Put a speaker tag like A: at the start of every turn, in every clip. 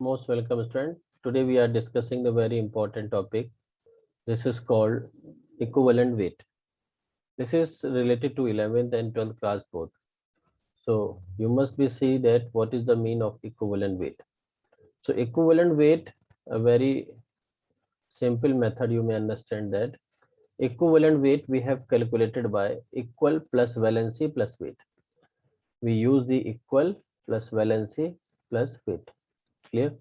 A: Most welcome, student. Today we are discussing the very important topic. This is called equivalent weight. This is related to 11th and 12th class both. So you must be see that what is the mean of equivalent weight. So equivalent weight, a very simple method you may understand that. Equivalent weight we have calculated by equal plus valency plus weight. We use the equal plus valency plus weight. Clear?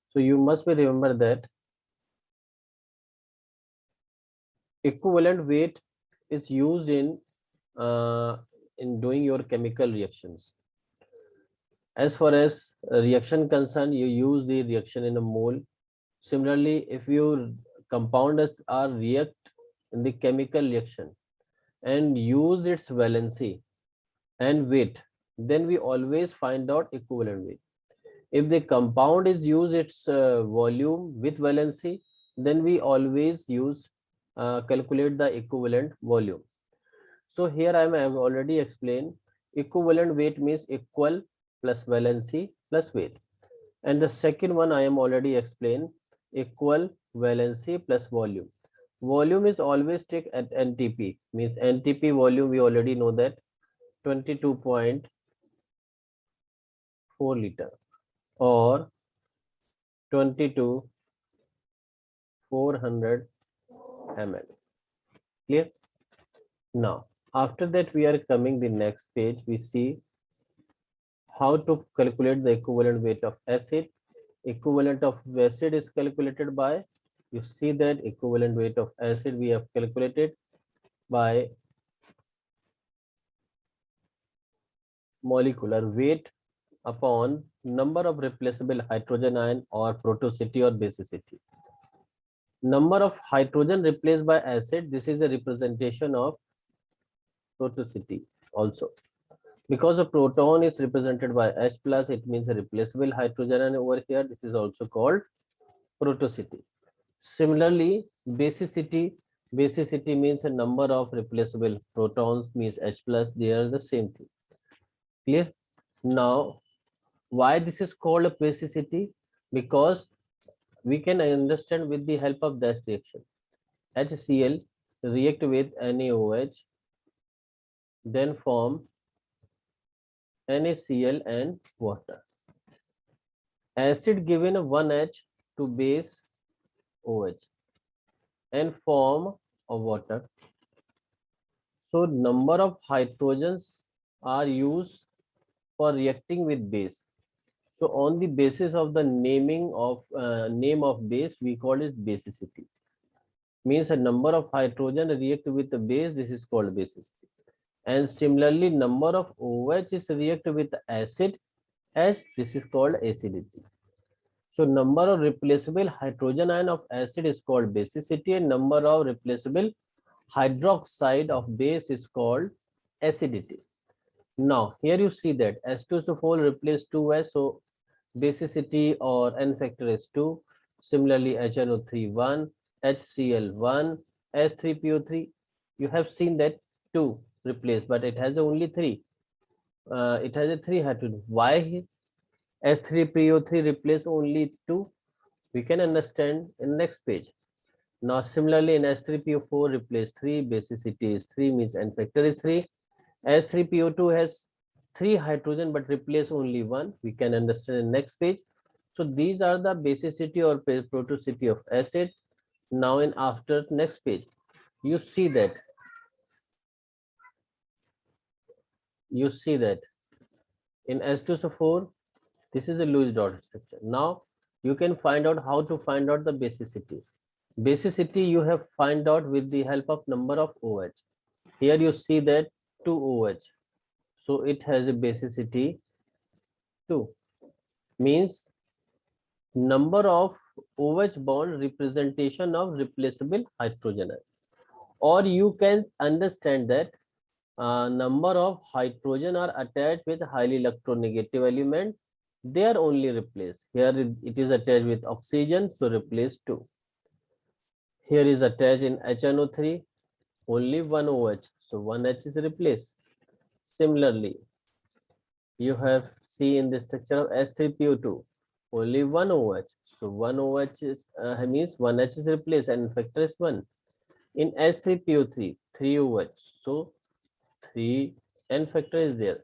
A: So you must be remember that equivalent weight is used in doing your chemical reactions. As far as reaction concerned, you use the reaction in a mole. Similarly, if your compounds are react in the chemical reaction and use its valency and weight, then we always find out equivalent weight. If the compound is use its volume with valency, then we always use calculate the equivalent volume. So here I have already explained equivalent weight means equal plus valency plus weight. And the second one I am already explained equal valency plus volume. Volume is always take at NTP, means NTP volume we already know that 22.4 liter or 22,400 ml. Clear? Now, after that we are coming the next page. We see how to calculate the equivalent weight of acid. Equivalent of acid is calculated by, you see that equivalent weight of acid we have calculated by molecular weight upon number of replaceable hydrogen ion or protonicity or basicity. Number of hydrogen replaced by acid, this is a representation of protonicity also. Because a proton is represented by H plus, it means a replaceable hydrogen ion over here. This is also called protonicity. Similarly, basicity means a number of replaceable protons means H plus. They are the same thing. Clear? Now, why this is called a basicity? Because we can understand with the help of that reaction. HCl react with NaOH, then form NaCl and water. Acid given 1H to base OH and form of water. So number of hydrogens are used for reacting with base. So on the basis of the naming of name of base, we call it basicity. Means a number of hydrogen react with the base, this is called basicity. And similarly, number of OH is react with acid, as this is called acidity. So number of replaceable hydrogen ion of acid is called basicity, and number of replaceable hydroxide of base is called acidity. Now here you see that H2SO4 replace 2S, so basicity or N factor is 2. Similarly, HNO3 1, HCl 1, H3PO3. You have seen that 2 replaced, but it has only 3. It has a 3 hydrogen. Why H3PO3 replace only 2? We can understand in next page. Now similarly in H3PO4 replace 3, basicity is 3, means N factor is 3. H3PO2 has 3 hydrogen but replace only 1. We can understand in next page. So these are the basicity or protonicity of acid. Now in after next page, you see that in H2SO4, this is a Lewis dot structure. Now you can find out how to find out the basicity. Basicity you have find out with the help of number of OH. Here you see that 2 OH. So it has a basicity 2. Means number of OH bond representation of replaceable hydrogen. Or you can understand that number of hydrogen are attached with highly electronegative element. They are only replaced. Here it is attached with oxygen, so replace 2. Here is attached in HNO3, only 1 OH, so 1 H is replaced. Similarly, you have seen in the structure of H3PO2, only one OH. So one OH is means one H is replaced and factor is 1. In S3PO3, 3 OH. So 3 n factor is there,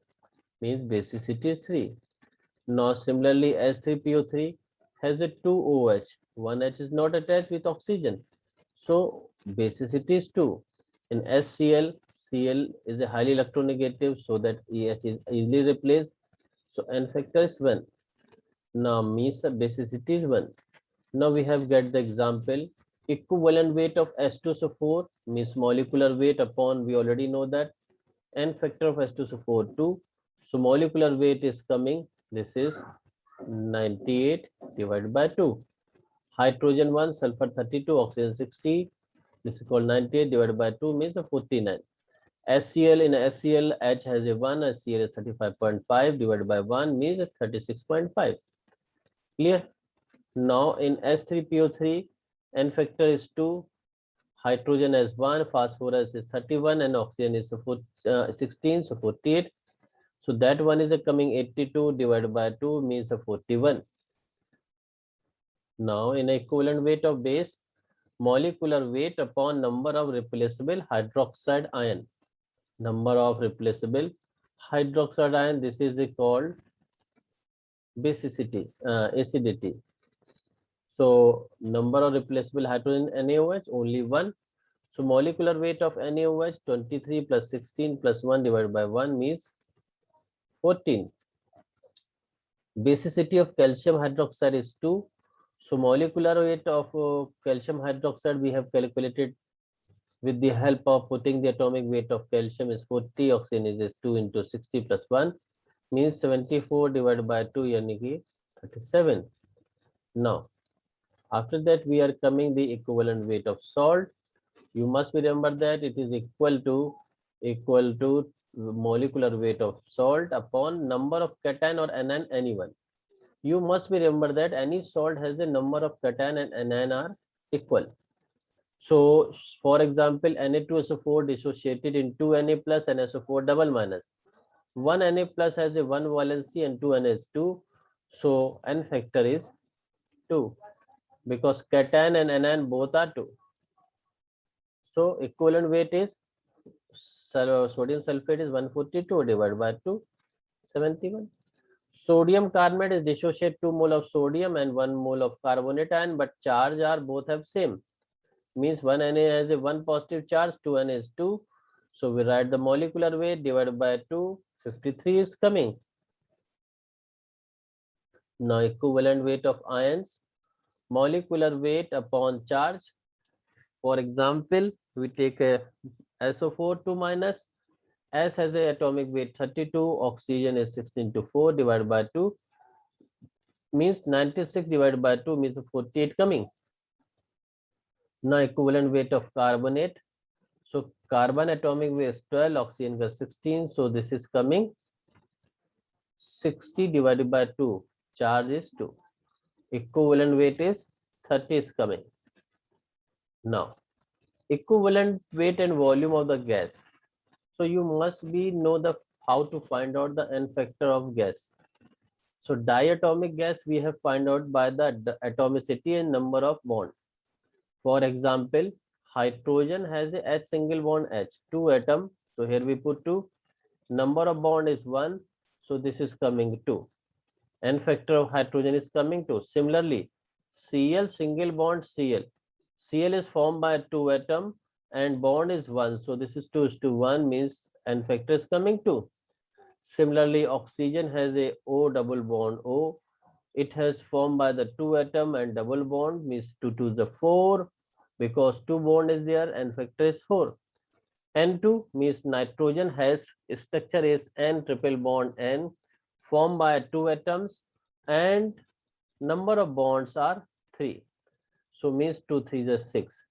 A: means basicity is 3. Now similarly S3PO3 has a 2 OH. One H is not attached with oxygen. So basicity is 2. In SCl, Cl is a highly electronegative, so that EH is easily replaced. So n factor is 1. Now means the basicity is 1. Now we have get the example. Equivalent weight of H2SO4 means molecular weight upon, we already know that, n factor of H2SO4 2. So molecular weight is coming, this is 98 divided by 2. Hydrogen 1, sulfur 32, oxygen 60. This is called 98 divided by 2 means 49. HCl, in HCl, H has a 1, HCl is 35.5 divided by 1 means 36.5. Clear? Now in S3PO3, n factor is 2, hydrogen has 1, phosphorus is 31, and oxygen is 16, so 48. So that one is coming 82 divided by 2 means 41. Now in equivalent weight of base, molecular weight upon number of replaceable hydroxide ion. Number of replaceable hydroxide ion, this is called basicity, acidity. So number of replaceable hydrogen NaOH, only 1. So molecular weight of NaOH 23 plus 16 plus 1 divided by 1 means 14. Basicity of calcium hydroxide is 2. So molecular weight of calcium hydroxide we have calculated with the help of putting the atomic weight of calcium is 40, oxygen is 2 into 60 plus 1 means 74 divided by 2 yani 37. Now after that we are coming the equivalent weight of salt. You must remember that it is equal to molecular weight of salt upon number of cation or anion, anyone. You must remember that any salt has a number of cation and anion are equal. So for example, Na2SO4 dissociated in 2Na plus and SO4 double minus. 1 Na plus has a 1 valency and 2 Na is 2. So n factor is 2 because cation and anion both are 2. So equivalent weight is sodium sulfate is 142 divided by 2, 71. Sodium carbonate is dissociate 2 mole of sodium and 1 mole of carbonate ion, but charge are both have same. Means 1 Na has a 1 positive charge, 2 Na is 2. So we write the molecular weight divided by 2, 53 is coming. Now equivalent weight of ions, molecular weight upon charge. For example, we take a SO4 2 minus, S has a atomic weight 32, oxygen is 16 to 4 divided by 2 means 96 divided by 2 means 48 coming. Now equivalent weight of carbonate. So carbon atomic weight is 12, oxygen is 16. So this is coming 60 divided by 2. Charge is 2. Equivalent weight is 30 is coming. Now equivalent weight and volume of the gas. So you must know the how to find out the n factor of gas. So diatomic gas we have find out by the atomicity and number of bond. For example, hydrogen has a H single bond H, 2 atom. So here we put 2. Number of bond is 1. So this is coming 2. N factor of hydrogen is coming 2. Similarly, Cl single bond Cl. Cl is formed by 2 atom and bond is 1. So this is 2:1 means N factor is coming 2. Similarly, oxygen has a O double bond O. It has formed by the 2 atom and double bond means 2 to the 4 because 2 bond is there and factor is 4. N2 means nitrogen has structure is N triple bond N formed by 2 atoms and number of bonds are 3. So means 2 3 is 6.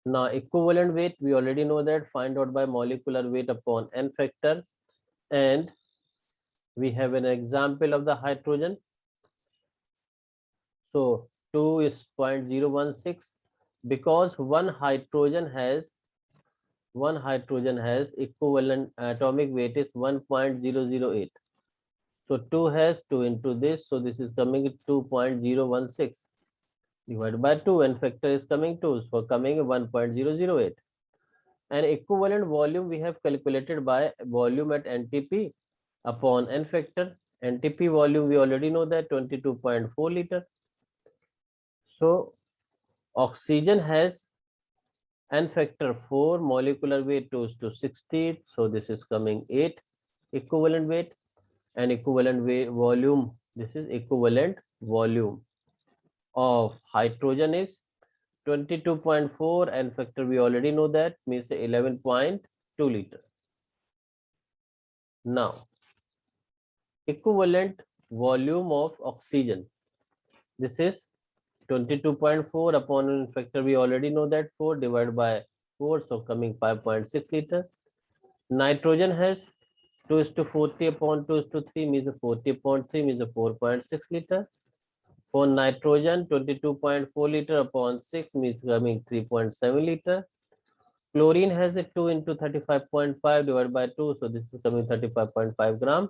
A: Now equivalent weight we already know that, find out by molecular weight upon N factor, and we have an example of the hydrogen. So 2 is 0.016 because one hydrogen has equivalent atomic weight is 1.008. So 2 has 2 into this. So this is coming 2.016 divided by 2, and factor is coming 2. So coming 1.008. And equivalent volume we have calculated by volume at NTP upon N factor. NTP volume we already know that 22.4 liter. So oxygen has N factor 4, molecular weight goes to 60. So this is coming 8 equivalent weight, and equivalent weight volume. This is equivalent volume of hydrogen is 22.4, and factor we already know that means 11.2 liter. Now equivalent volume of oxygen. This is 22.4 upon factor we already know that 4 divided by 4, so coming 5.6 liter. Nitrogen has 2:40 upon 2:3 means 40.3 means 4.6 liter. For nitrogen 22.4 liter upon 6 means coming 3.7 liter. Chlorine has a 2 into 35.5 divided by 2, so this is coming 35.5 gram.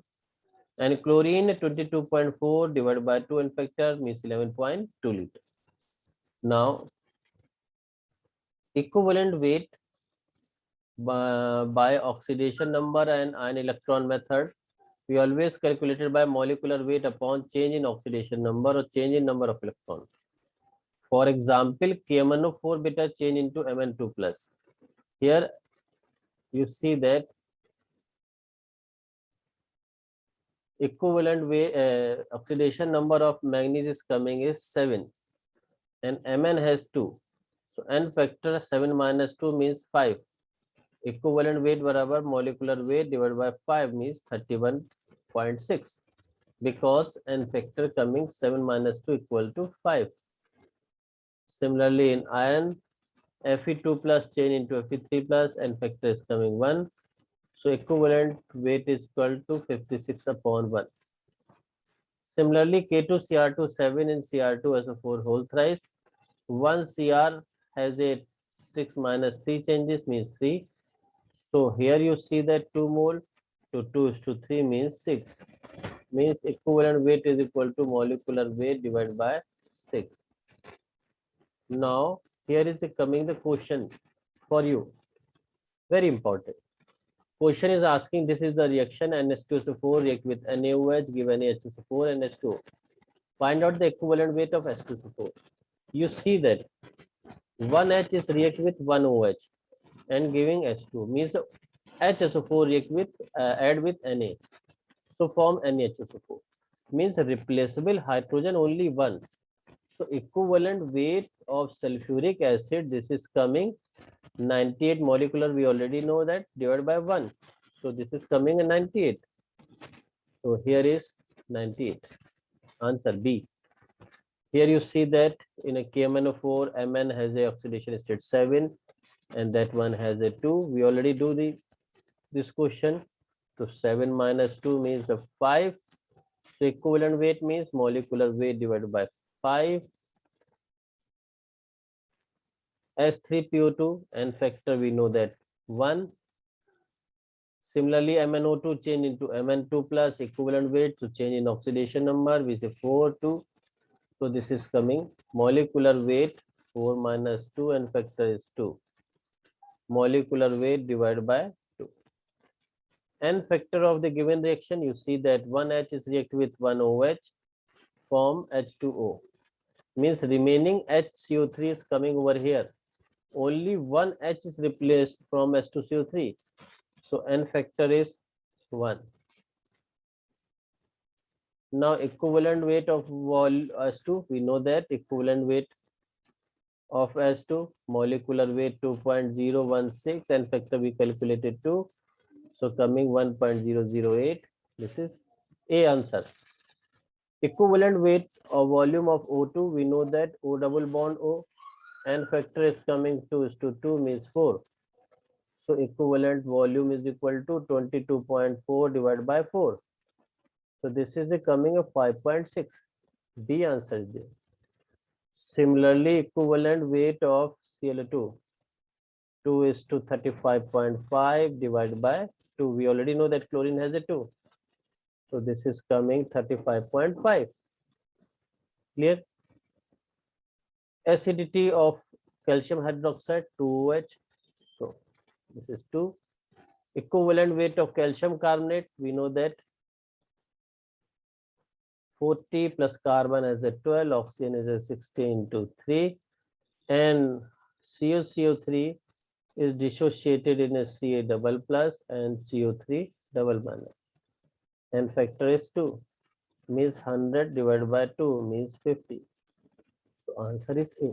A: And chlorine 22.4 divided by 2 and factor means 11.2 liter. Now equivalent weight by oxidation number and ion electron method, we always calculated by molecular weight upon change in oxidation number or change in number of electrons. For example, KMnO4 beta change into Mn2 plus. Here you see that equivalent weight oxidation number of manganese is coming is 7 and Mn has 2. So N factor 7 minus 2 means 5. Equivalent weight barabar molecular weight divided by 5 means 31.6, because N factor coming 7 minus 2 equal to 5. Similarly in iron, Fe2 plus change into Fe3 plus, N factor is coming 1. So equivalent weight is equal to 56 upon 1. Similarly, K2Cr2 7 in Cr2SO4 whole thrice. 1 Cr has a 6 minus 3 changes means 3. So here you see that 2 mole to 2:3 means 6. Means equivalent weight is equal to molecular weight divided by 6. Now here is coming the question for you. Very important. Question is asking, this is the reaction NH2SO4 react with NaOH, give NaHSO4 and H2O. Find out the equivalent weight of H2SO4. You see that 1H is react with 1OH and giving H2, means HSO4 react with add with Na, so form NaHSO4, means replaceable hydrogen only once. So equivalent weight of sulfuric acid, this is coming 98 molecular, we already know that, divided by 1. So this is coming a 98. So here is 98. Answer B. Here you see that in a KMnO4, Mn has a oxidation state 7 and that one has a 2. We already do this question. So 7 minus 2 means a 5. So equivalent weight means molecular weight divided by 5. S3PO2 and factor we know that 1. Similarly, MnO2 change into Mn2 plus, equivalent weight to change in oxidation number we say 4, 2. So this is coming molecular weight 4 minus 2 and factor is 2. Molecular weight divided by 2. N factor of the given reaction, you see that 1H is react with 1OH, form H2O. Means remaining HCO3 is coming over here. Only one H is replaced from H2CO3. So N factor is 1. Now equivalent weight of H2, we know that equivalent weight of H2, molecular weight 2.016 and factor we calculated 2. So coming 1.008. This is A answer. Equivalent weight or volume of O2, we know that O double bond O and factor is coming 2:2 means 4. So equivalent volume is equal to 22.4 divided by 4. So this is coming of 5.6. B answer is there. Similarly, equivalent weight of Cl2, 2:35.5 divided by 2. We already know that chlorine has a 2. So this is coming 35.5. Clear? Acidity of calcium hydroxide 2OH. So this is 2. Equivalent weight of calcium carbonate, we know that 40 plus carbon as a 12, oxygen is a 16 to 3, and CuCO3 is dissociated in a Ca double plus and CO3 double minus, and factor is 2, means 100 divided by 2 means 50. So answer is A.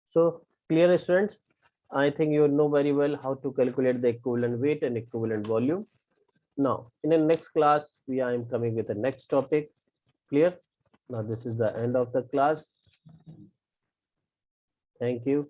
A: So clear, students? I think you know very well how to calculate the equivalent weight and equivalent volume. Now in the next class I am coming with the next topic. Clear? Now this is the end of the class. Thank you.